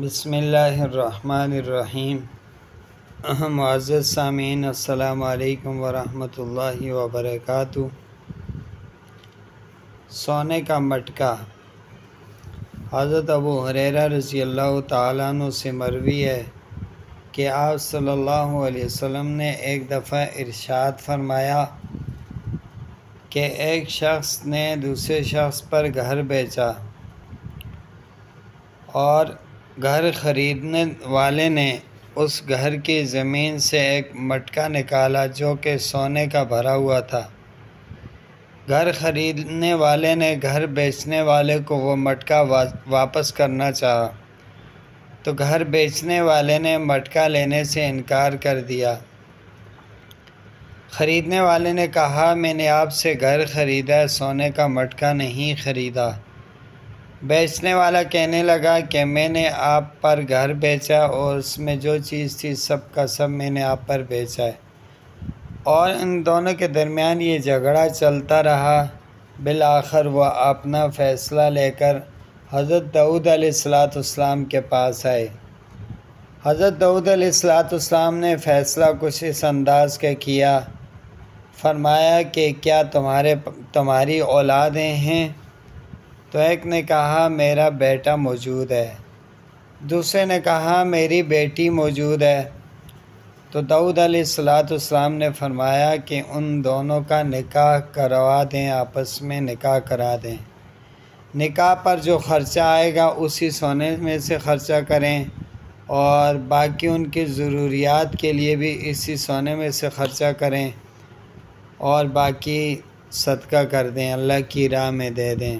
بسم اللہ الرحمن الرحیم۔ معزز سامعین، السلام علیکم ورحمۃ اللہ وبرکاتہ۔ سونے کا مٹکا۔ حضرت ابو ہریرہ رضی اللہ تعالیٰ عنہ سے مروی ہے کہ آپ صلی اللہ علیہ وسلم نے ایک دفعہ ارشاد فرمایا کہ ایک شخص نے دوسرے شخص پر گھر بیچا اور گھر خریدنے والے نے اس گھر کی زمین سے ایک مٹکا نکالا جو کہ سونے کا بھرا ہوا تھا۔ گھر خریدنے والے نے گھر بیچنے والے کو وہ مٹکا واپس کرنا چاہا تو گھر بیچنے والے نے مٹکا لینے سے انکار کر دیا۔ خریدنے والے نے کہا، میں نے آپ سے گھر خریدا ہے، سونے کا مٹکا نہیں خریدا۔ بیچنے والا کہنے لگا کہ میں نے آپ پر گھر بیچا اور اس میں جو چیز تھی سب کا سب میں نے آپ پر بیچا ہے، اور ان دونوں کے درمیان یہ جھگڑا چلتا رہا۔ بالآخر وہ اپنا فیصلہ لے کر حضرت داؤد علیہ السلام کے پاس آئے۔ حضرت داؤد علیہ السلام نے فیصلہ کچھ اس انداز کا کیا، فرمایا کہ کیا تمہاری اولادیں ہیں؟ تو ایک نے کہا میرا بیٹا موجود ہے، دوسرے نے کہا میری بیٹی موجود ہے۔ تو داؤد علیہ السلام نے فرمایا کہ ان دونوں کا نکاح کروا دیں، آپس میں نکاح کرا دیں۔ نکاح پر جو خرچہ آئے گا اسی سونے میں سے خرچہ کریں، اور باقی ان کی ضروریات کے لیے بھی اسی سونے میں سے خرچہ کریں، اور باقی صدقہ کر دیں، اللہ کی راہ میں دے دیں۔